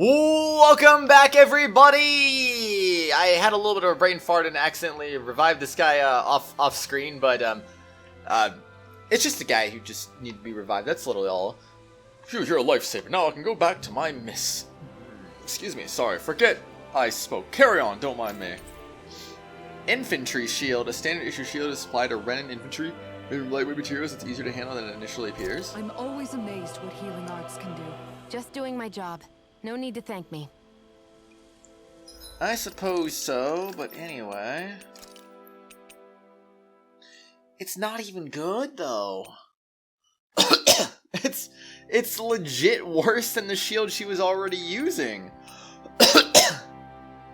Welcome back, everybody! I had a little bit of a brain fart and accidentally revived this guy off screen, but it's just a guy who just needed to be revived. That's literally all. Phew, you're a lifesaver. Now I can go back to my miss. Excuse me, sorry. Forget I spoke. Carry on, don't mind me. Infantry Shield. A standard issue shield is supplied to Renan infantry. Made from lightweight materials, it's easier to handle than it initially appears. I'm always amazed what healing arts can do. Just doing my job. No need to thank me. I suppose so, but anyway. It's not even good, though. It's legit worse than the shield she was already using.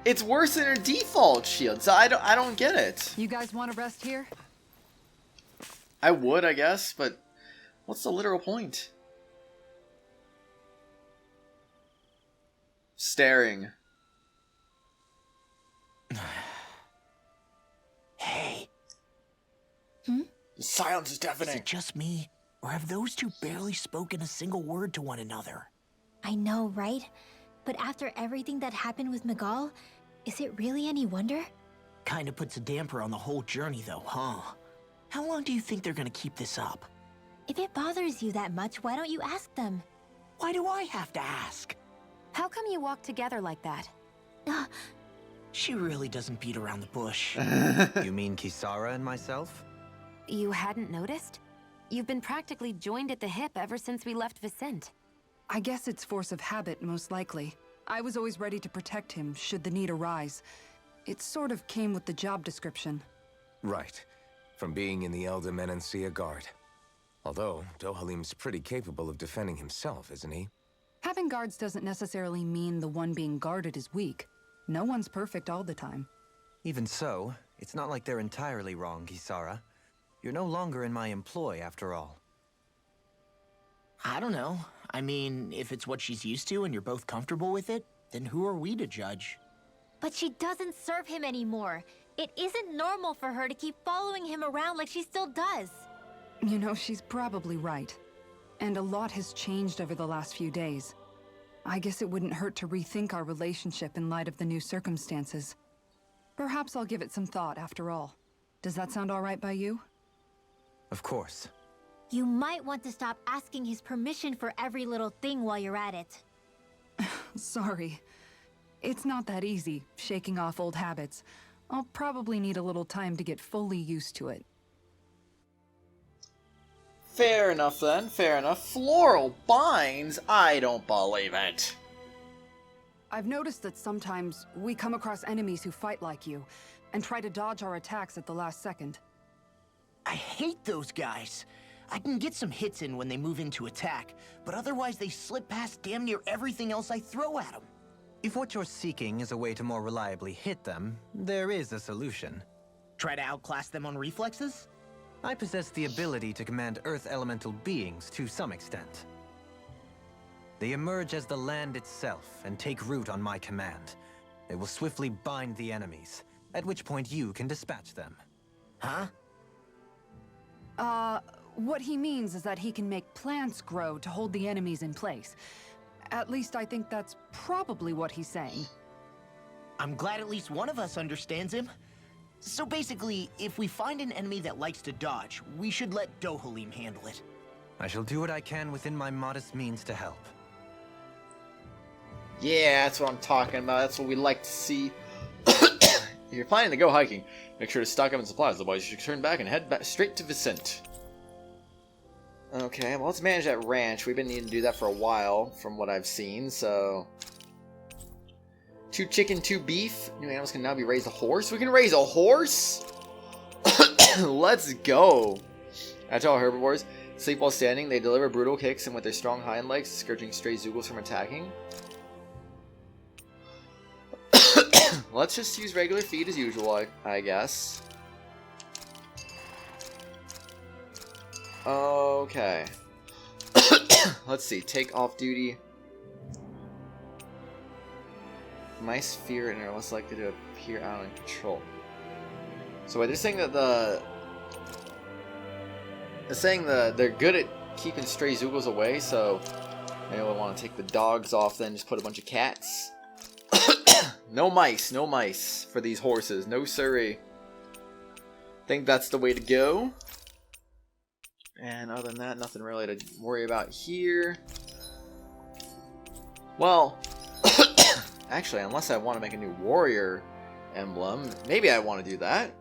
It's worse than her default shield, so I don't get it. You guys want to rest here? I would, I guess, but what's the literal point? Staring. Hey. The silence is deafening. Is it just me? Or have those two barely spoken a single word to one another? I know, right? But after everything that happened with Miguel, is it really any wonder? Kinda puts a damper on the whole journey though, huh? How long do you think they're gonna keep this up? If it bothers you that much, why don't you ask them? Why do I have to ask? How come you walk together like that? She really doesn't beat around the bush. You mean Kisara and myself? You hadn't noticed? You've been practically joined at the hip ever since we left Vicente. I guess it's force of habit, most likely. I was always ready to protect him, should the need arise. It sort of came with the job description. Right. From being in the Elder Menancia Guard. Although, Dohalim's pretty capable of defending himself, isn't he? Having guards doesn't necessarily mean the one being guarded is weak. No one's perfect all the time. Even so, it's not like they're entirely wrong, Kisara. You're no longer in my employ, after all. I don't know. I mean, if it's what she's used to and you're both comfortable with it, then who are we to judge? But she doesn't serve him anymore. It isn't normal for her to keep following him around like she still does. You know, she's probably right. And a lot has changed over the last few days. I guess it wouldn't hurt to rethink our relationship in light of the new circumstances. Perhaps I'll give it some thought after all. Does that sound all right by you? Of course. You might want to stop asking his permission for every little thing while you're at it. Sorry. It's not that easy, shaking off old habits. I'll probably need a little time to get fully used to it. Fair enough then, fair enough. Floral binds? I don't believe it. I've noticed that sometimes we come across enemies who fight like you, and try to dodge our attacks at the last second. I hate those guys. I can get some hits in when they move into attack, but otherwise they slip past damn near everything else I throw at them. If what you're seeking is a way to more reliably hit them, there is a solution. Try to outclass them on reflexes? I possess the ability to command Earth elemental beings to some extent. They emerge as the land itself and take root on my command. They will swiftly bind the enemies, at which point you can dispatch them. Huh? What he means is that he can make plants grow to hold the enemies in place. At least I think that's probably what he's saying. I'm glad at least one of us understands him. So basically, if we find an enemy that likes to dodge, we should let Dohalim handle it. I shall do what I can within my modest means to help. Yeah, that's what I'm talking about. That's what we like to see. If you're planning to go hiking, make sure to stock up on supplies, otherwise you should turn back and head back straight to Vicente. Okay, well let's manage that ranch. We've been needing to do that for a while, from what I've seen, so... 2 chicken, 2 beef. New animals can now be raised a horse. We can raise a horse? Let's go. That's all herbivores. Sleep while standing. They deliver brutal kicks and with their strong hind legs, discouraging stray Zoogles from attacking. Let's just use regular feed as usual, I guess. Okay. Let's see. Take off duty. My sphere and are less likely to appear out of control. So wait, they're saying that they're saying they're good at keeping stray Zoogles away, so Anyone want to take the dogs off then? Just put a bunch of cats. No mice for these horses. No siree. Think that's the way to go. And other than that, nothing really to worry about here. Well, actually, unless I want to make a new warrior emblem, maybe I want to do that.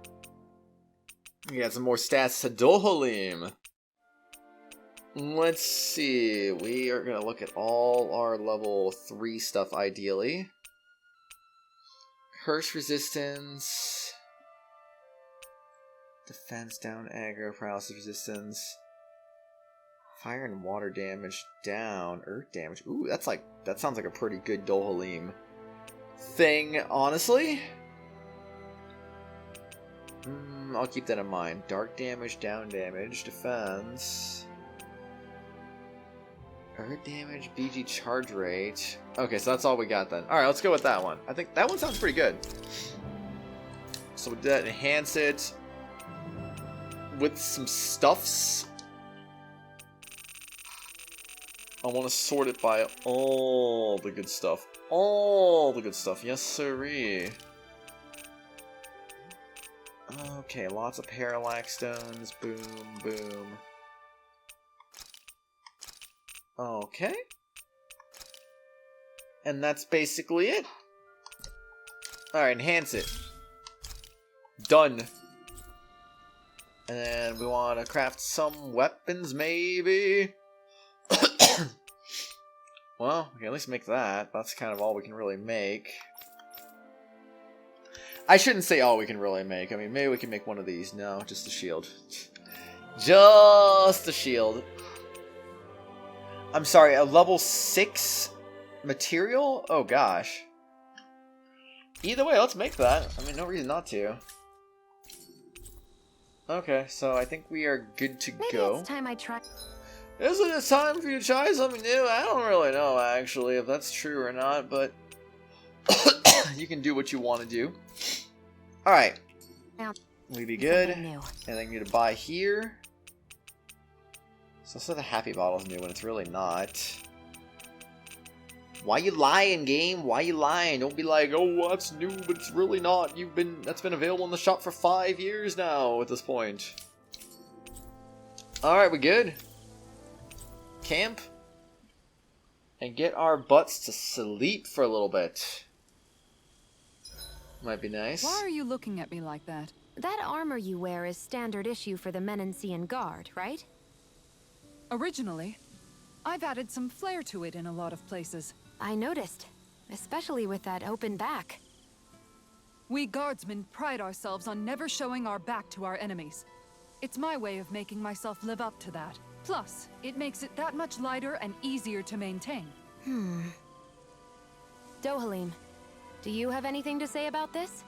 We got some more stats to Dohalim. Let's see. We are going to look at all our level 3 stuff ideally. Curse resistance. Defense down, aggro, paralysis resistance. Fire and water damage down, earth damage. Ooh, that sounds like a pretty good Dohalim thing, honestly. I'll keep that in mind. Dark damage, down damage, defense. Earth damage, BG charge rate. Okay, so that's all we got then. Alright, let's go with that one. I think that one sounds pretty good. So we did that, enhance it with some stuffs. I want to sort it by all the good stuff. All the good stuff. Yes, sirree. Okay, lots of parallax stones. Boom, boom. Okay. And that's basically it. Alright, enhance it. Done. And we want to craft some weapons, maybe? Well, we can at least make that. That's kind of all we can really make. I shouldn't say all we can really make. I mean, maybe we can make one of these. No, just a shield. Just a shield. I'm sorry, a level 6 material? Oh gosh. Either way, let's make that. I mean, no reason not to. Okay, so I think we are good to go. Maybe it's time I try. Isn't it time for you to try something new? I don't really know, actually, if that's true or not, but you can do what you want to do. Alright. We be good. Anything new to buy here? So the happy bottle's new when it's really not. Why you lying, game? Why you lying? Don't be like, oh, that's new, but it's really not. That's been available in the shop for 5 years now at this point. Alright, we good? Camp? And get our butts to sleep for a little bit. Might be nice. Why are you looking at me like that? That armor you wear is standard issue for the Menancian Guard, right? Originally, I've added some flair to it in a lot of places. I noticed, especially with that open back. We guardsmen pride ourselves on never showing our back to our enemies. It's my way of making myself live up to that. Plus, it makes it that much lighter and easier to maintain. Dohalim, do you have anything to say about this?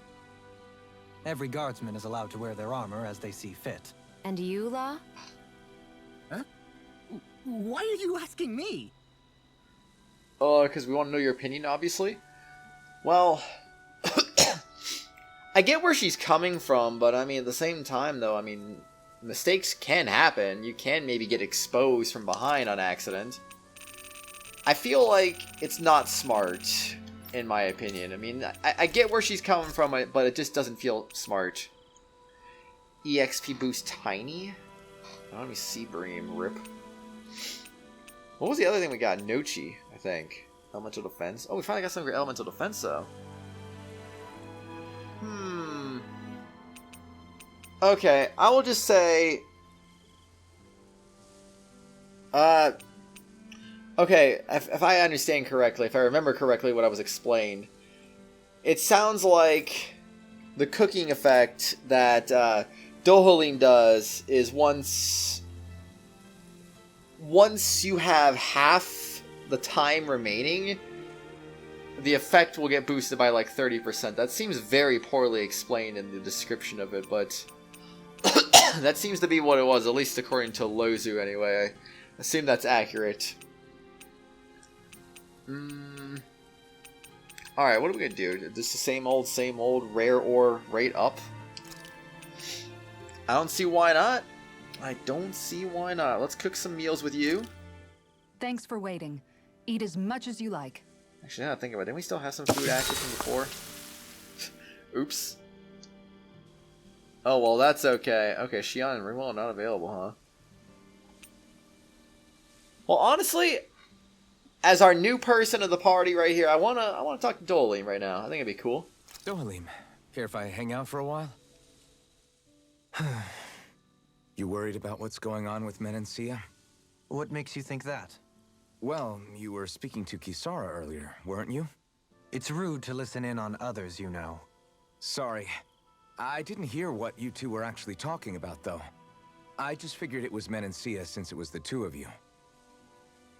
Every guardsman is allowed to wear their armor as they see fit. And you, Law? Huh? Why are you asking me? Because we want to know your opinion, obviously. Well, I get where she's coming from, but I mean, at the same time, though, I mean, mistakes can happen. You can maybe get exposed from behind on accident. I feel like it's not smart, in my opinion. I mean, I get where she's coming from, but it just doesn't feel smart. EXP boost tiny? Oh, let me see Bream. Rip. What was the other thing we got? Nochi, I think. Elemental defense. Oh, we finally got some great elemental defense, though. Okay, I will just say... Okay, if I understand correctly, if I remember correctly what I was explained, it sounds like the cooking effect that Dohalim does is once you have half the time remaining, the effect will get boosted by like 30%. That seems very poorly explained in the description of it, but that seems to be what it was, at least according to Lozzu anyway. I assume that's accurate. Alright, what are we gonna do? Just the same old rare ore rate up? I don't see why not. I don't see why not. Let's cook some meals with you. Thanks for waiting. Eat as much as you like. Actually, now that I think about it, didn't we still have some food active from before? Oops. Oh, well, that's okay. Okay, Xian and Ringwell are not available, huh? Well, honestly, as our new person of the party right here, I wanna talk to Dohalim right now. I think it'd be cool. Dohalim, care if I hang out for a while? You worried about what's going on with Menancia? What makes you think that? Well, you were speaking to Kisara earlier, weren't you? It's rude to listen in on others, you know. Sorry. I didn't hear what you two were actually talking about, though. I just figured it was Menancia since it was the two of you.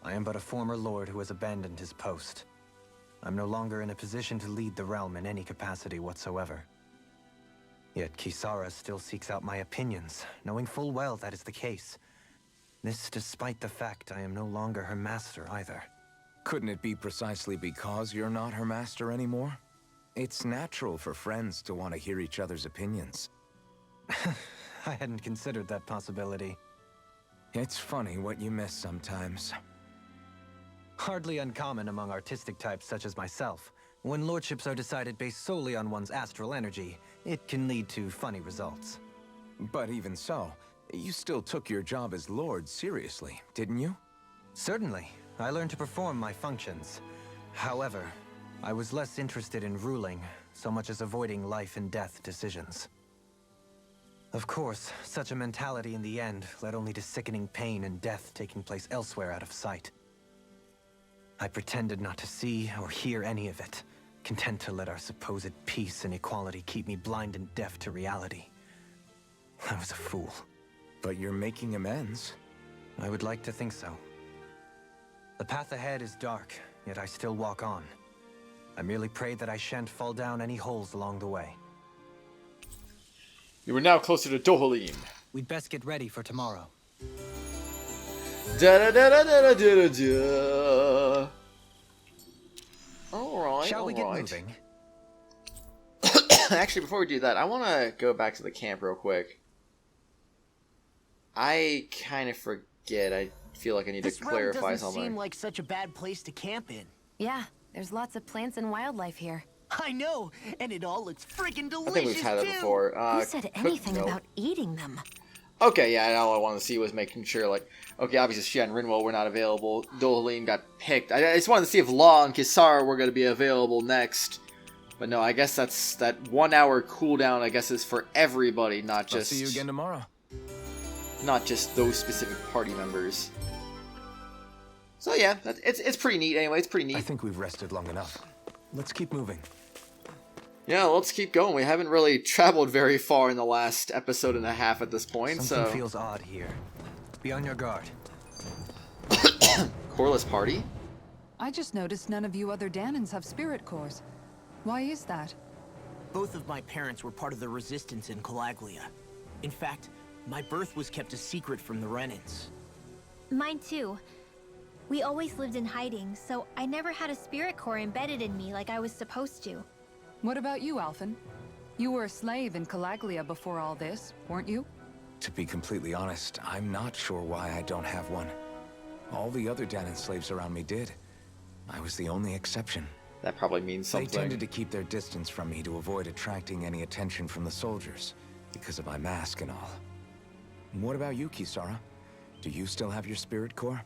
I am but a former lord who has abandoned his post. I'm no longer in a position to lead the realm in any capacity whatsoever. Yet Kisara still seeks out my opinions, knowing full well that is the case. This despite the fact I am no longer her master either. Couldn't it be precisely because you're not her master anymore? It's natural for friends to want to hear each other's opinions. I hadn't considered that possibility. It's funny what you miss sometimes. Hardly uncommon among artistic types such as myself. When lordships are decided based solely on one's astral energy, it can lead to funny results. But even so, you still took your job as lord seriously, didn't you? Certainly. I learned to perform my functions. However, I was less interested in ruling, so much as avoiding life and death decisions. Of course, such a mentality in the end led only to sickening pain and death taking place elsewhere out of sight. I pretended not to see or hear any of it, content to let our supposed peace and equality keep me blind and deaf to reality. I was a fool. But you're making amends. I would like to think so. The path ahead is dark, yet I still walk on. I merely pray that I shan't fall down any holes along the way. You are now closer to Dohalim. We'd best get ready for tomorrow. Da da da da da da da da. Alright, Shall we get moving? Actually, before we do that, I want to go back to the camp real quick. I kind of forget. I feel like I need to clarify this realm doesn't seem something. like such a bad place to camp in. Yeah, there's lots of plants and wildlife here. I know, and it all looks freaking delicious, I think we've had that too. before. Who said anything nope. about eating them? Okay, yeah, all I wanted to see was making sure, like, okay, obviously Xian and Rinwell were not available. Dohalim got picked. I just wanted to see if Law and Kisara were going to be available next. But no, I guess that's that 1 hour cooldown, I guess, is for everybody, not just... I'll see you again tomorrow. Not just those specific party members. So yeah, it's pretty neat anyway, it's pretty neat. I think we've rested long enough. Let's keep moving. Yeah, let's keep going. We haven't really traveled very far in the last episode and a half at this point, Something so... feels odd here. Be on your guard. Coreless party? I just noticed none of you other Dahnans have spirit cores. Why is that? Both of my parents were part of the resistance in Calaglia. In fact, my birth was kept a secret from the Renans. Mine too. We always lived in hiding, so I never had a spirit core embedded in me like I was supposed to. What about you, Alphen? You were a slave in Calaglia before all this, weren't you? To be completely honest, I'm not sure why I don't have one. All the other Dahnan slaves around me did. I was the only exception. That probably means something. They tended to keep their distance from me to avoid attracting any attention from the soldiers, because of my mask and all. What about you, Kisara? Do you still have your spirit core?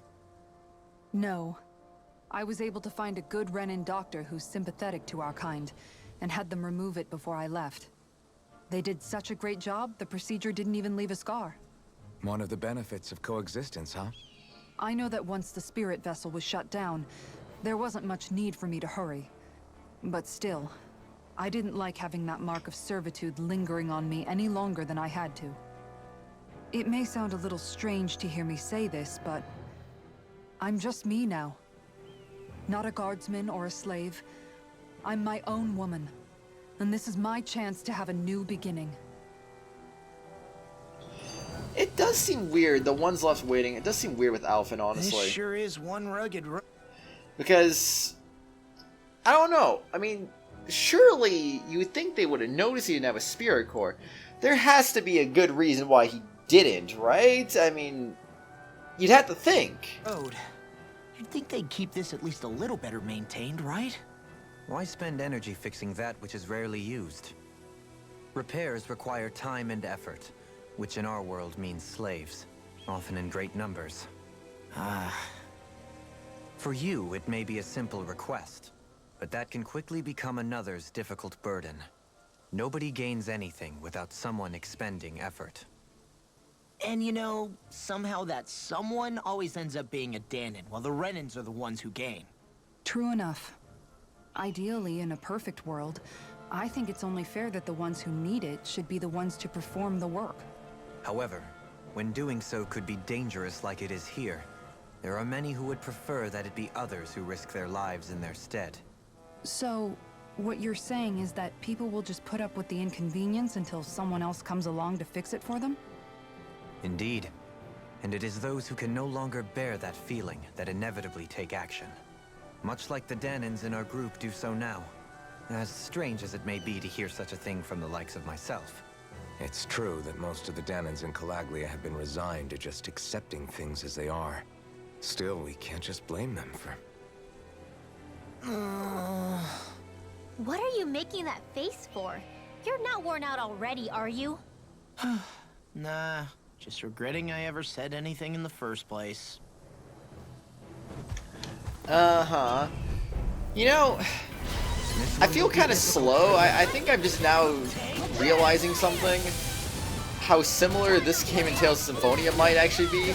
No. I was able to find a good Renan doctor who's sympathetic to our kind, and had them remove it before I left. They did such a great job, the procedure didn't even leave a scar. One of the benefits of coexistence, huh? I know that once the spirit vessel was shut down, there wasn't much need for me to hurry. But still, I didn't like having that mark of servitude lingering on me any longer than I had to. It may sound a little strange to hear me say this, but I'm just me now. Not a guardsman or a slave. I'm my own woman. And this is my chance to have a new beginning. It does seem weird, the ones left waiting, it does seem weird with Alphen, honestly. This sure is one rugged Because, I don't know, I mean, surely you would think they would have noticed he didn't have a spirit core. There has to be a good reason why he didn't, right? I mean, you'd have to think. road. You'd think they'd keep this at least a little better maintained, right? Why spend energy fixing that which is rarely used? Repairs require time and effort, which in our world means slaves, often in great numbers. For you, it may be a simple request, but that can quickly become another's difficult burden. Nobody gains anything without someone expending effort. And you know, somehow that someone always ends up being a Dahnan, while the Renans are the ones who gain. True enough. Ideally, in a perfect world, I think it's only fair that the ones who need it should be the ones to perform the work. However, when doing so could be dangerous like it is here, there are many who would prefer that it be others who risk their lives in their stead. So, what you're saying is that people will just put up with the inconvenience until someone else comes along to fix it for them? Indeed. And it is those who can no longer bear that feeling that inevitably take action. Much like the Dahnans in our group do so now. As strange as it may be to hear such a thing from the likes of myself. It's true that most of the Dahnans in Calaglia have been resigned to just accepting things as they are. Still, we can't just blame them for... What are you making that face for? You're not worn out already, are you? Nah, just regretting I ever said anything in the first place. Uh-huh. You know, I feel kind of slow. I think I'm just now realizing something. How similar this game in Tales of Symphonia might actually be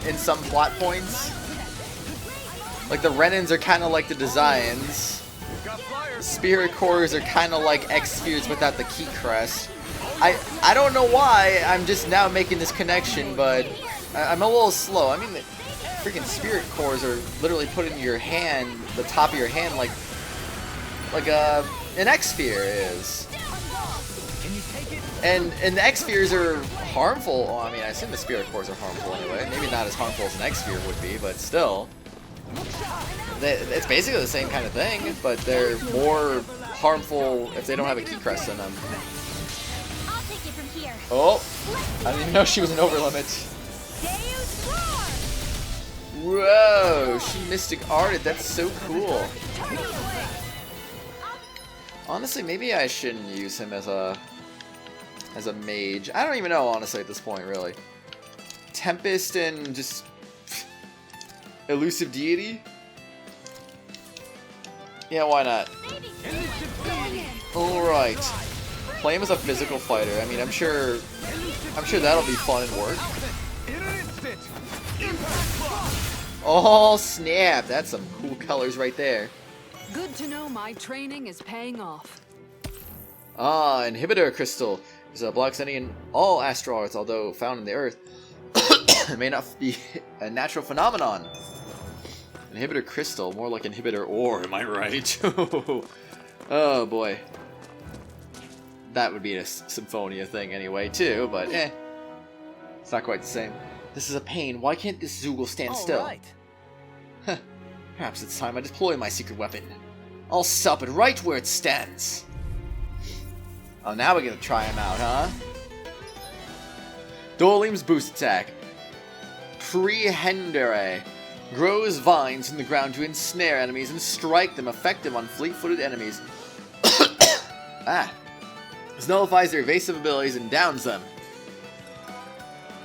in some plot points. Like the Renans are kind of like the designs. Spirit cores are kind of like X-Spheres without the key crest. I don't know why I'm just now making this connection, but I'm a little slow. I mean, the freaking spirit cores are literally put in your hand, the top of your hand, like an X-Sphere is. And the X-Spheres are harmful. Well, I mean, I assume the spirit cores are harmful anyway. Maybe not as harmful as an X-Sphere would be, but still. It's basically the same kind of thing, but they're more harmful if they don't have a key crest in them. I'll take it from here. Oh, I didn't even know she was an overlimit. Whoa, she mystic arted. That's so cool. Honestly, maybe I shouldn't use him as a mage. I don't even know, honestly, at this point, really. Tempest and just elusive deity? Yeah, why not? Alright. Play him as a physical fighter. I mean, I'm sure that'll be fun and work. Oh, snap. That's some cool colors right there. Good to know my training is paying off. Ah, inhibitor crystal. This blocks any and all asteroids, although found in the Earth. It may not be a natural phenomenon. Inhibitor crystal, more like inhibitor ore, am I right? Oh boy. That would be a Symphonia thing anyway, too, but eh. It's not quite the same. This is a pain. Why can't this Zoogle stand still? Right. Huh. Perhaps it's time I deploy my secret weapon. I'll stop it right where it stands. Oh, now we're gonna try him out, huh? Dolim's boost attack. Prehendere. Grows vines in the ground to ensnare enemies and strike them, effective on fleet-footed enemies. Ah. This nullifies their evasive abilities and downs them.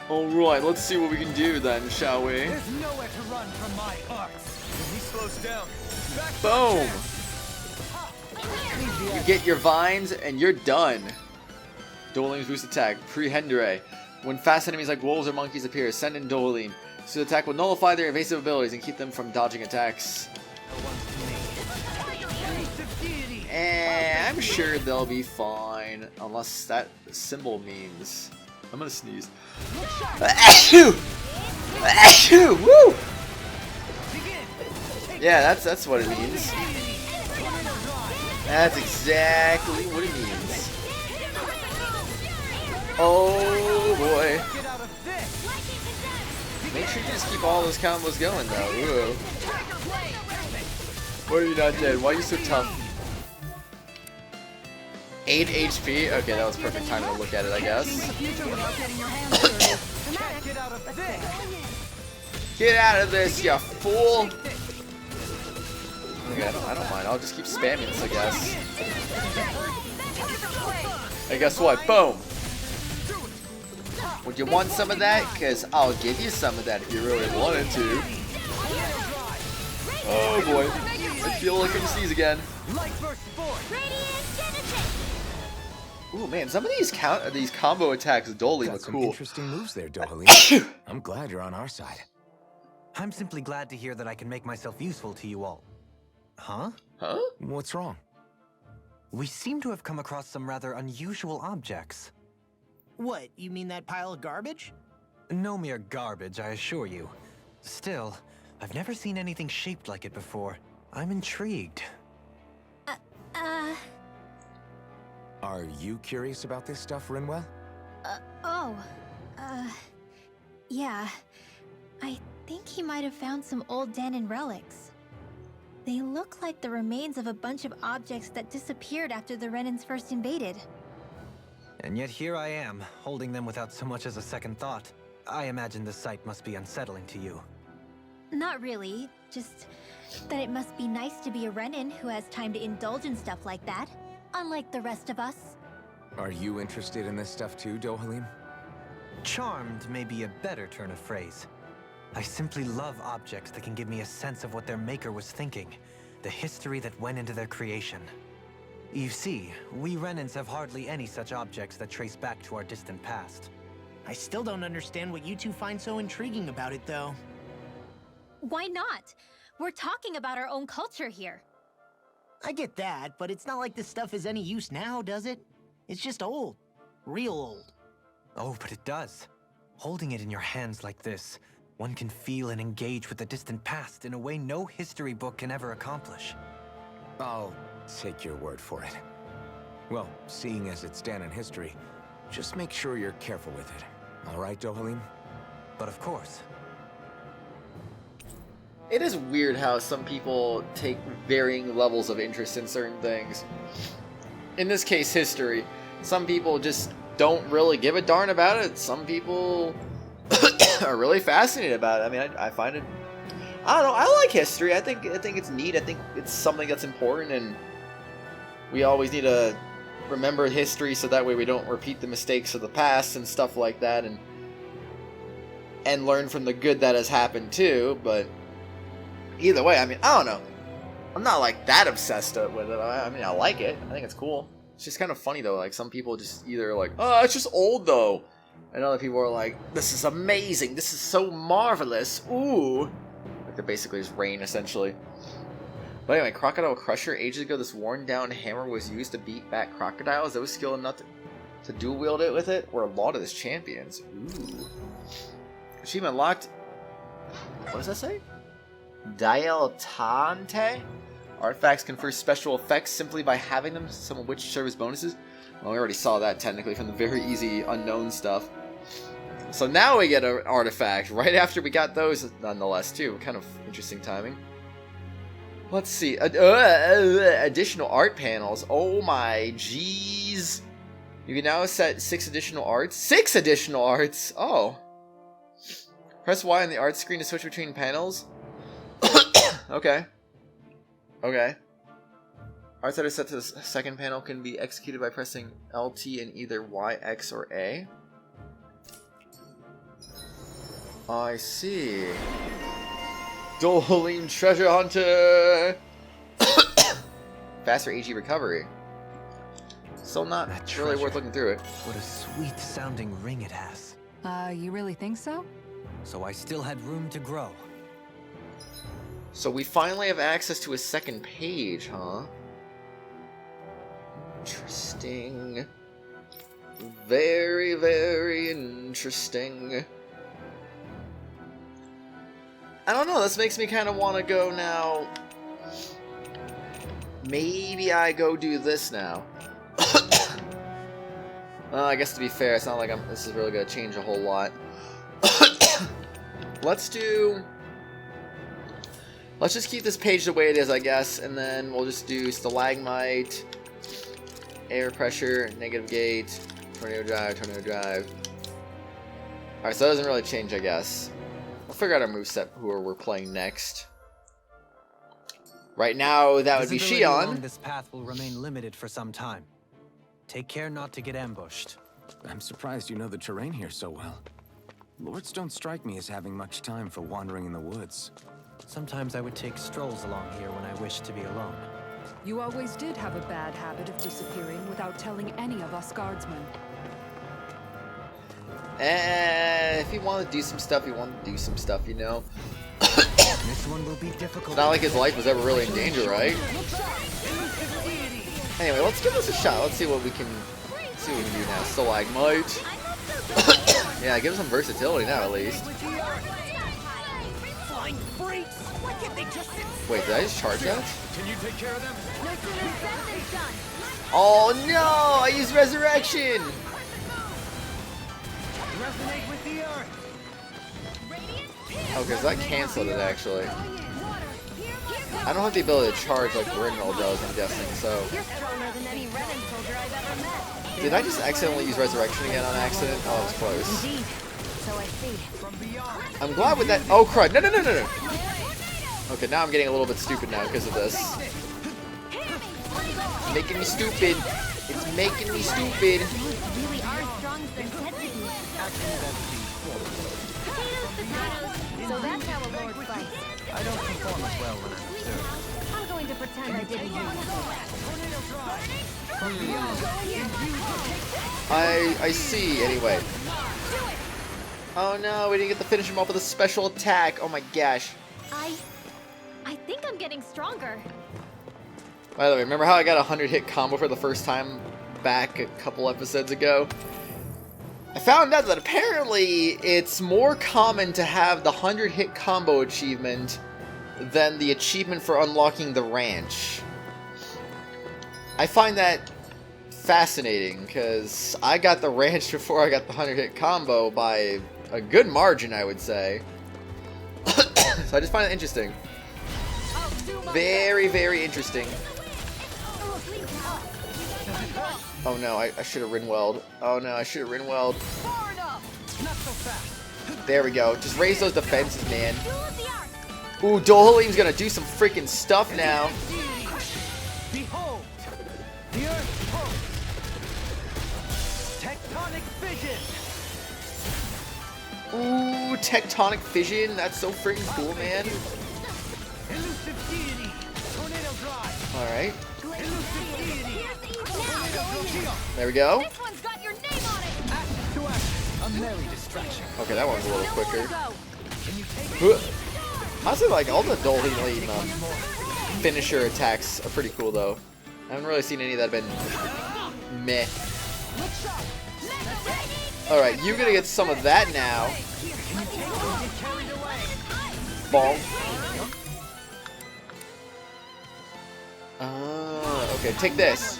Alright, let's see what we can do then, shall we? There's nowhere to run from my heart. When he slows down, boom! You get your vines and you're done. Dolim's boost attack. Prehendere. When fast enemies like wolves or monkeys appear, send in Dolim. So the attack will nullify their evasive abilities and keep them from dodging attacks. I'm sure they'll be fine, unless that symbol means... I'm gonna sneeze. Achoo! Achoo! Woo! Yeah, that's what it means. That's exactly what it means. Oh boy. Make sure you just keep all those combos going though. Ooh. Why are you not dead? Why are you so tough? 8 HP? Okay, that was perfect time to look at it, I guess. Get out of this, you fool! Okay, I don't mind. I'll just keep spamming this, I guess. Hey, guess what? Boom! Would you want some of that? Because I'll give you some of that if you really wanted to. Oh boy. I feel like I'm sneeze again. Ooh man, some of these combo attacks dully Got look some cool. interesting moves there, Dohalim. I'm glad you're on our side. I'm simply glad to hear that I can make myself useful to you all. Huh? Huh? What's wrong? We seem to have come across some rather unusual objects. What, you mean that pile of garbage? No mere garbage, I assure you. Still, I've never seen anything shaped like it before. I'm intrigued. Are you curious about this stuff, Rinwell? Yeah. I think he might have found some old Dahnan relics. They look like the remains of a bunch of objects that disappeared after the Renans first invaded. And yet here I am, holding them without so much as a second thought. I imagine the sight must be unsettling to you. Not really, just that it must be nice to be a Renan who has time to indulge in stuff like that, unlike the rest of us. Are you interested in this stuff too, Dohalim? Charmed may be a better turn of phrase. I simply love objects that can give me a sense of what their maker was thinking, the history that went into their creation. You see, we Renans have hardly any such objects that trace back to our distant past. I still don't understand what you two find so intriguing about it, though. Why not? We're talking about our own culture here. I get that, but it's not like this stuff is any use now, does it? It's just old. Real old. Oh, but it does. Holding it in your hands like this, one can feel and engage with the distant past in a way no history book can ever accomplish. I'll take your word for it. Well, seeing as it's Dahnan history, just make sure you're careful with it. All right, Dohalim? But of course. It is weird how some people take varying levels of interest in certain things. In this case, history. Some people just don't really give a darn about it. Some people are really fascinated about it. I mean, I find it... I don't know. I like history. I think it's neat. I think it's something that's important, and we always need to remember history so that way we don't repeat the mistakes of the past and stuff like that, and learn from the good that has happened too. But either way, I mean, I don't know. I'm not like that obsessed with it. I mean, I like it. I think it's cool. It's just kind of funny though. Like some people just either like, oh, it's just old though, and other people are like, this is amazing. This is so marvelous. Ooh, like they're basically just rain essentially. But anyway, Crocodile Crusher. Ages ago, this worn-down hammer was used to beat back crocodiles. That was skilled enough to dual-wield it with it. Or a lot of his champions. Ooh. Achievement locked. What does that say? Diletante? Artifacts confer special effects simply by having them, some of which serve as bonuses. Well, we already saw that technically from the very easy unknown stuff. So now we get an artifact right after we got those nonetheless too. Kind of interesting timing. Let's see. Additional art panels. Oh my jeez. You can now set 6 additional arts. 6 additional arts! Oh. Press Y on the art screen to switch between panels. Okay. Okay. Arts that are set to the second panel can be executed by pressing LT in either Y, X, or A. I see. Dohalim Treasure Hunter! Faster AG recovery. Still not really worth looking through it. What a sweet sounding ring it has. You really think so? So I still had room to grow. So we finally have access to a second page, huh? Interesting. Very, very interesting. I don't know, this makes me kind of want to go now. Maybe I go do this now. Well, I guess to be fair, it's not like this is really going to change a whole lot. Let's just keep this page the way it is, I guess, and then we'll just do stalagmite, air pressure, negative gate, tornado drive, tornado drive. Alright, so that doesn't really change, I guess. figure out our moveset, who we're playing next. Right now, that would be Visibility along Shion. this path will remain limited for some time. Take care not to get ambushed. I'm surprised you know the terrain here so well. Lords don't strike me as having much time for wandering in the woods. Sometimes I would take strolls along here when I wished to be alone. You always did have a bad habit of disappearing without telling any of us guardsmen. If he wanted to do some stuff, he wanted to do some stuff, you know? This one will be difficult. It's not like his life was ever really in danger, right? Anyway, let's give this a shot. Let's see what we can do now. Stalagmite. Yeah, give him some versatility now, at least. Wait, did I just charge that? Can you take care of them? Oh no! I used resurrection! Resonate with the earth. Okay, so that canceled it actually. I don't have the ability to charge like Rinwell does, I'm guessing, so. You're stronger than any Renan soldier I've ever met. Did I just accidentally use resurrection again on accident? Oh, that was close. Indeed. So I see. I'm glad with that. Oh, crud. No. Okay, now I'm getting a little bit stupid now because of this. It's making me stupid. It's making me stupid. Really are strong as they're said to be. So that's how a lord fights. I don't perform as well when I'm observed. I'm going to pretend I didn't hear you. I see. Anyway. Oh no, we didn't get to finish him off with a special attack. Oh my gosh. I think I'm getting stronger. By the way, remember how I got a 100-hit combo for the first time back a couple episodes ago? I found out that apparently it's more common to have the 100-hit combo achievement than the achievement for unlocking the ranch. I find that fascinating because I got the ranch before I got the 100-hit combo by a good margin, I would say. So I just find it interesting. Very, very interesting. Oh no, I should have Rinwelled. Oh no, I should have Rinwelled. There we go. Just raise those defenses, man. Ooh, Dohalim's gonna do some freaking stuff now. Behold, the earth pulse. Tectonic fission. Ooh, tectonic fission. That's so freaking cool, man. Elusive deity. Tornado drive. All right. Elusive deity. Tornado drive. There we go. This one's got your name on it. Act to action. A merry distraction. Okay, that one's a little quicker. Can you take it? Honestly, like all the Dohalim finisher attacks are pretty cool, though. I haven't really seen any that have been meh. All right, you're gonna get some of that now. Bonk. Okay, take this.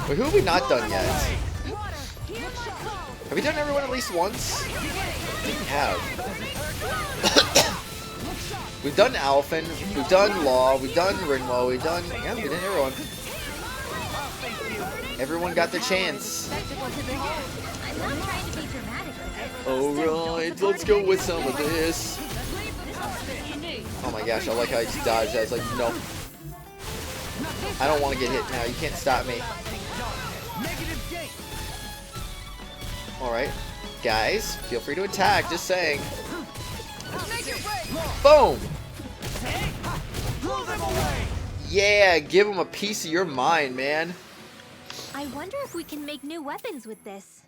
Wait, who have we not done yet? Have we done everyone at least once? I think we have. We've done Alphen, we've done Law, we've done Rinwell, we did everyone. Everyone got their chance. I'm not trying to be dramatic. Alright, let's go with some of this. Oh my gosh, I like how I just dodged that. It's like, no. I don't want to get hit now. You can't stop me. Alright. Guys, feel free to attack. Just saying. Boom! Yeah, give him a piece of your mind, man. I wonder if we can make new weapons with this.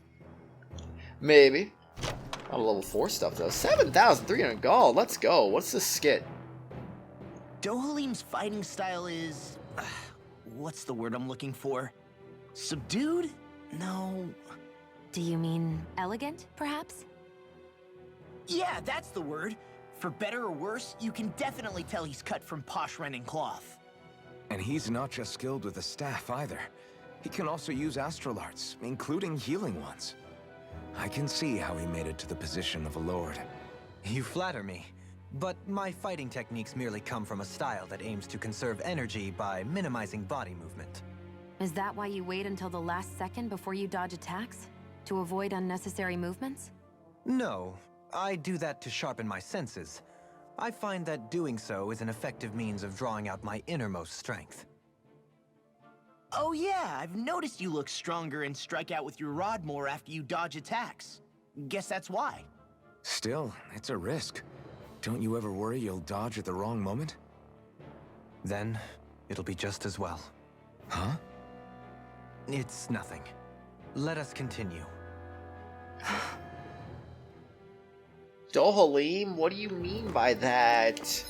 Maybe. Not a level 4 stuff, though. 7,300 gold. Let's go. What's this skit? Dohalim's fighting style is... what's the word I'm looking for? Subdued? No... Do you mean elegant, perhaps? Yeah, that's the word. For better or worse, you can definitely tell he's cut from posh Renan cloth. And he's not just skilled with the staff either. He can also use astral arts, including healing ones. I can see how he made it to the position of a lord. You flatter me, but my fighting techniques merely come from a style that aims to conserve energy by minimizing body movement. Is that why you wait until the last second before you dodge attacks? To avoid unnecessary movements? No, I do that to sharpen my senses. I find that doing so is an effective means of drawing out my innermost strength. Oh yeah, I've noticed you look stronger and strike out with your rod more after you dodge attacks. Guess that's why. Still, it's a risk. Don't you ever worry you'll dodge at the wrong moment? Then, it'll be just as well. Huh? It's nothing. Let us continue. Dohalim, what do you mean by that?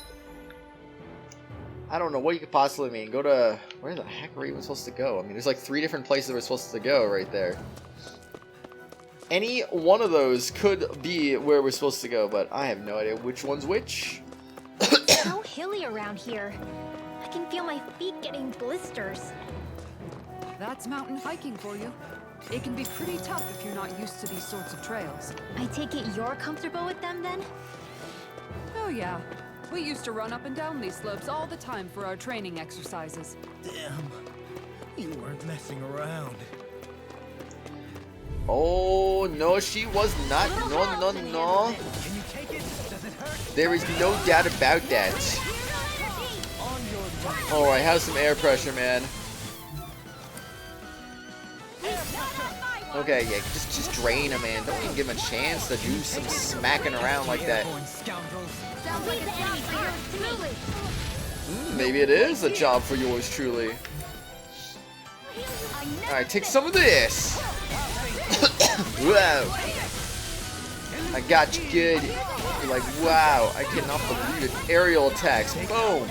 I don't know what you could possibly mean. Go to... Where the heck were we even supposed to go? I mean, there's like 3 different places we're supposed to go right there. Any one of those could be where we're supposed to go, but I have no idea which one's which. It's so hilly around here. I can feel my feet getting blisters. That's mountain hiking for you. It can be pretty tough if you're not used to these sorts of trails. I take it you're comfortable with them then? Oh yeah. We used to run up and down these slopes all the time for our training exercises. Damn. You weren't messing around. Oh, no, she was not. No, no, no. Can you take it? Does it hurt? There is no doubt about that. On your way. Alright, have some air pressure, man. Okay, yeah, just drain him, man. Don't even give him a chance to do some smacking around like that. Maybe it is a job for yours truly. Alright, take some of this. Wow. I got you good. You're like, wow, I cannot believe it. Aerial attacks. Boom.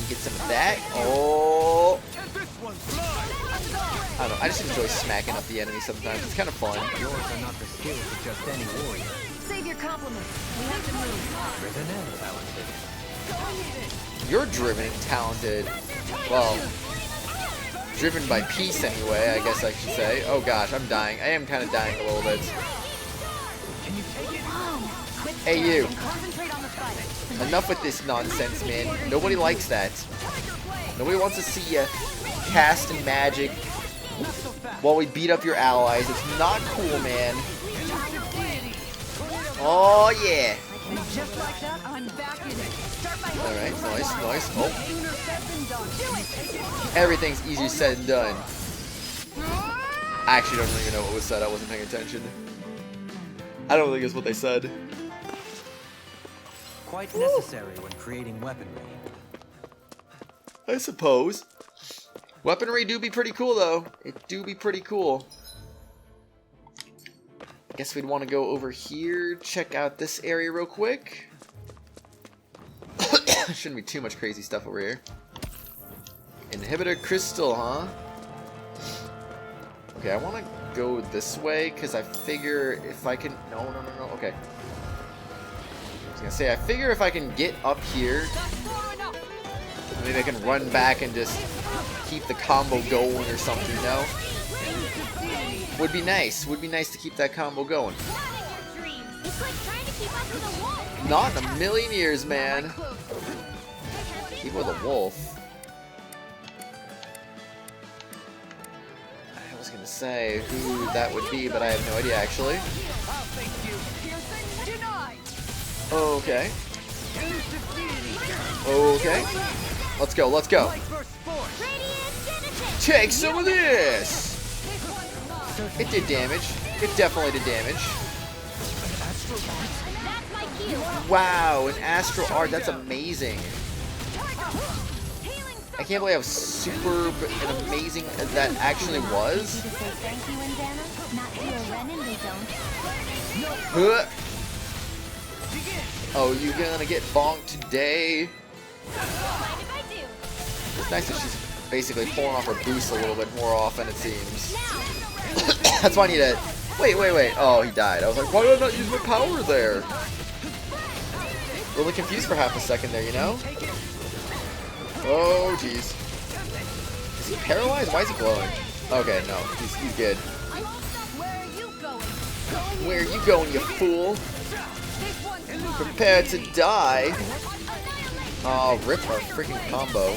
Get some of that. Oh. I don't know. I just enjoy smacking up the enemy sometimes. It's kind of fun. Yours are not the skills of just any warrior. Save your compliments. We have to move. Driven and talented. You're driven and talented. Well, driven by peace anyway, I guess I should say. Oh gosh, I'm dying. I am kind of dying a little bit. Hey you. Enough with this nonsense, man. Nobody likes that. Nobody wants to see you casting magic while we beat up your allies. It's not cool, man. Oh yeah. Alright, nice. Oh. Everything's easier said than done. I actually don't even know what was said. I wasn't paying attention. I don't think it's what they said. Quite necessary when creating weaponry. I suppose. Weaponry do be pretty cool, though. It do be pretty cool. Guess we'd want to go over here, check out this area real quick. Shouldn't be too much crazy stuff over here. Inhibitor crystal, huh? Okay, I want to go this way, because I figure if I can... No, okay. I was going to say, I figure if I can get up here, maybe I can run back and just keep the combo going or something, you know? Would be nice. Would be nice to keep that combo going. Not in a million years, man. Keep with a wolf. I was gonna say who that would be, but I have no idea actually. Okay. Okay. Let's go, let's go. Take some of this! It did damage. It definitely did damage. Wow, an Astral Art, that's amazing. I can't believe how superb and amazing that actually was. Huh. Oh, you gonna get bonked today? It's nice that she's basically pulling off her boost a little bit more often, it seems. That's why I need to... Wait. Oh, he died. I was like, why did I not use my power there? Really confused for half a second there, you know? Oh, jeez. Is he paralyzed? Why is he glowing? Okay, no. He's good. Where are you going, you fool? Prepare to die. Oh, rip our freaking combo.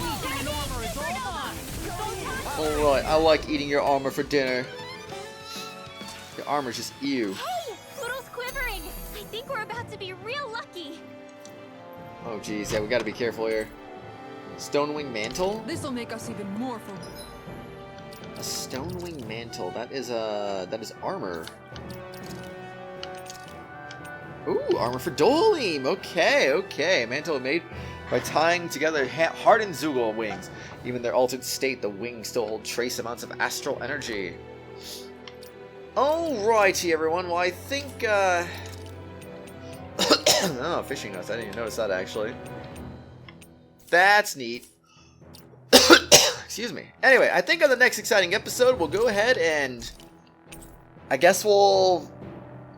Alright, I like eating your armor for dinner. The armor's just ew. Hey! Poodle's quivering! I think we're about to be real lucky! Oh geez, yeah, we gotta be careful here. Stonewing Mantle? This'll make us even more formidable. A Stonewing Mantle. That is armor. Ooh, armor for Dolim. Okay, okay. Mantle made by tying together hardened Zoogle wings. Even in their altered state, the wings still hold trace amounts of astral energy. Alrighty, everyone. Well, I think, oh, fishing nets. I didn't even notice that, actually. That's neat. Excuse me. Anyway, I think on the next exciting episode, we'll go ahead and I guess we'll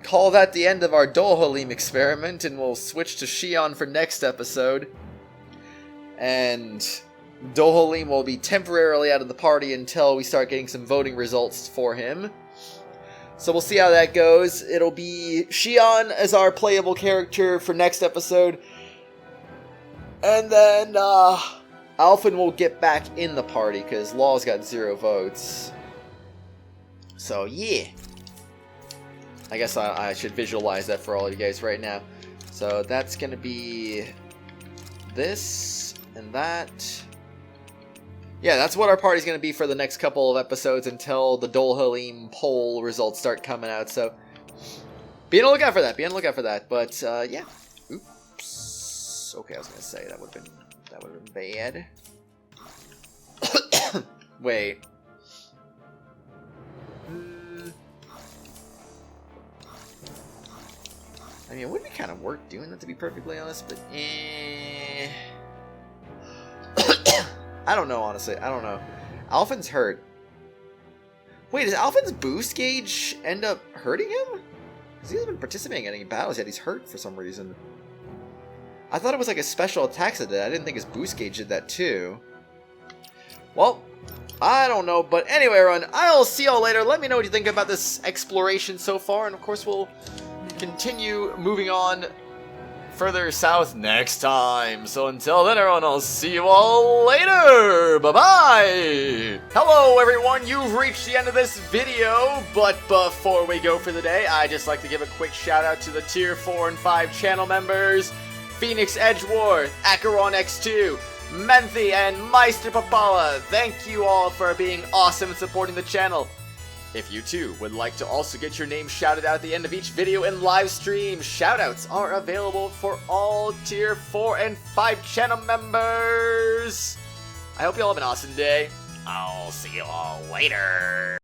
call that the end of our Dohalim experiment, and we'll switch to Shion for next episode. And Dohalim will be temporarily out of the party until we start getting some voting results for him. So we'll see how that goes. It'll be Shion as our playable character for next episode. And then, Alphen will get back in the party, because Law's got 0 votes. So, yeah. I guess I should visualize that for all of you guys right now. So, that's going to be this and that. Yeah, that's what our party's going to be for the next couple of episodes until the Dohalim poll results start coming out. So, be on the lookout for that. Be on the lookout for that. But, yeah. Oops. Okay, I was going to say that would have been bad. Wait. I mean, it would be kind of worth doing that, to be perfectly honest, but I don't know, honestly. I don't know. Alphen's hurt. Wait, does Alphen's boost gauge end up hurting him? Because he hasn't been participating in any battles yet. He's hurt for some reason. I thought it was like a special attack that did that. I didn't think his boost gauge did that too. Well, I don't know. But anyway, everyone, I'll see y'all later. Let me know what you think about this exploration so far. And of course, we'll continue moving on further south next time. So until then, everyone, I'll see you all later. Bye-bye. Hello, everyone. You've reached the end of this video. But before we go for the day, I'd just like to give a quick shout out to the Tier 4 and 5 channel members. Phoenix Edgeworth, Acheron X2, Menthy, and Meister Papala. Thank you all for being awesome and supporting the channel. If you too would like to also get your name shouted out at the end of each video and live stream, shoutouts are available for all Tier 4 and 5 channel members. I hope you all have an awesome day. I'll see you all later.